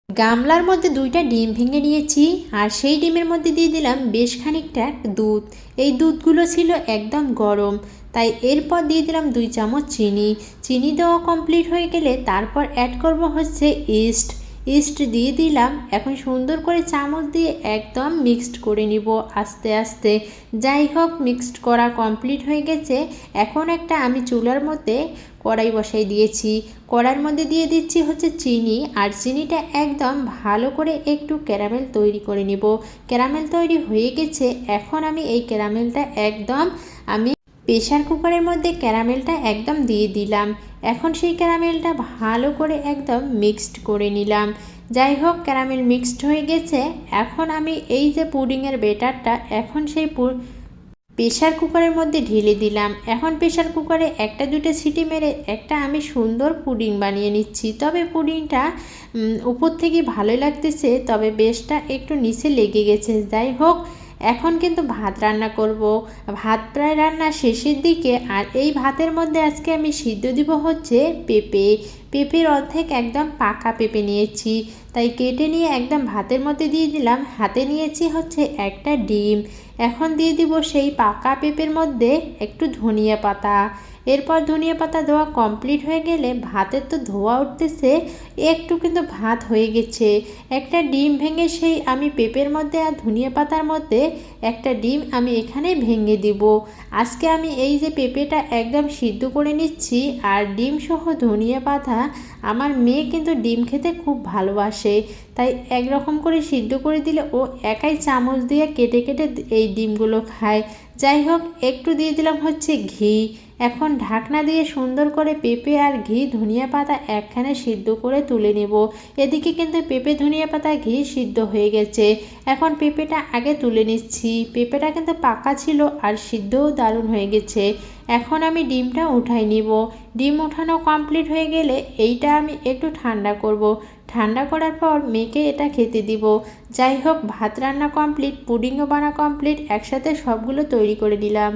গামলার মধ্যে 2টা ডিম ভেঙে নিয়েছি আর সেই ডিমের মধ্যে দিয়ে দিলাম বেশ খানিকটা দুধ। এই দুধগুলো ছিল একদম গরম, তাই এরপর দিয়ে দিলাম 2 চামচ চিনি। চিনি দেওয়া কমপ্লিট হয়ে গেলে তারপর অ্যাড করব হচ্ছে ইস্ট। ইস্ট দিয়ে দিলাম। এখন সুন্দর করে চামচ দিয়ে একদম মিক্সড করে নিব আস্তে আস্তে। যাই হোক, মিক্সড করা কমপ্লিট হয়ে গেছে। এখন একটা আমি চুলার মধ্যে কড়াই বসাই দিয়েছি। কড়াইয়ের মধ্যে দিয়ে দিচ্ছি হচ্ছে চিনি, আর চিনিটা একদম ভালো করে একটু ক্যারামেল তৈরি করে নিব। ক্যারামেল তৈরি হয়ে গেছে। এখন আমি এই ক্যারামেলটা একদম প্রেশার কুকারের মধ্যে ক্যারামেলটা একদম দিয়ে দিলাম। এখন সেই ক্যারামেলটা ভালো করে একদম মিক্সড করে নিলাম। যাই হোক, ক্যারামেল মিক্সড হয়ে গেছে। এখন আমি এই যে পুডিংয়ের ব্যাটারটা এখন সেই প্রেশার কুকারের মধ্যে ঢেলে দিলাম। এখন প্রেশার কুকারে 1-2টা সিটি মেরে একটা আমি সুন্দর পুডিং বানিয়ে নিচ্ছি। তবে পুডিংটা উপর থেকে ভালোই লাগতেছে, তবে বেশটা একটু নিচে লেগে গেছে। যাই হোক, এখন কিন্তু ভাত রান্না করব। ভাত প্রায় রান্না শেষের দিকে। আর এই ভাতের মধ্যে আজকে আমি সিদ্ধ দিব হচ্ছে পেঁপে। পেঁপের অর্ধেক একদম পাকা পেঁপে নিয়েছি, তাই কেটে নিয়ে একদম ভাতের মধ্যে দিয়ে দিলাম। হাতে নিয়েছি হচ্ছে একটা ডিম। এখন দিয়ে দিব সেই পাকা পেঁপের মধ্যে একটু ধনিয়া পাতা। এরপর ধনিয়া পাতা দেওয়া কমপ্লিট হয়ে গেলে ভাতের তো ধোয়া উঠতেছে, একটু কিন্তু ভাত হয়ে গেছে। একটা ডিম ভেঙে সেই আমি পেঁপের মধ্যে আর ধনিয়া পাতার মধ্যে একটা ডিম আমি এখানে ভেঙে দিব। আজকে আমি এই যে পেঁপেটা একদম সিদ্ধ করে নিচ্ছি আর ডিম সহ ধনিয়া পাতা। আমার মেয়ে কিন্তু ডিম খেতে খুব ভালোবাসে, তাই একরকম করে সিদ্ধ করে দিলে ও একাই চামচ দিয়ে কেটে কেটে এই ডিমগুলো খায়। যাই হোক, একটু দিয়ে দিলাম হচ্ছে ঘি। এখন ঢাকনা দিয়ে সুন্দর করে পেঁপে আর ঘি ধনিয়া পাতা একখানে সিদ্ধ করে তুলে নেব। এদিকে কিন্তু পেঁপে ধনিয়া পাতা ঘি সিদ্ধ হয়ে গেছে। এখন পেঁপেটা আগে তুলে নিচ্ছি। পেঁপেটা কিন্তু পাকা ছিল আর সিদ্ধও দারুণ হয়ে গেছে। এখন আমি ডিমটা উঠাই নিব। ডিম উঠানো কমপ্লিট হয়ে গেলে এইটা আমি একটু ঠান্ডা করব। ঠান্ডা করার পর মেয়েকে এটা খেতে দিব। যাই হোক, ভাত রান্না কমপ্লিট, পুডিংও বানা কমপ্লিট, একসাথে সবগুলো তৈরি করে নিলাম।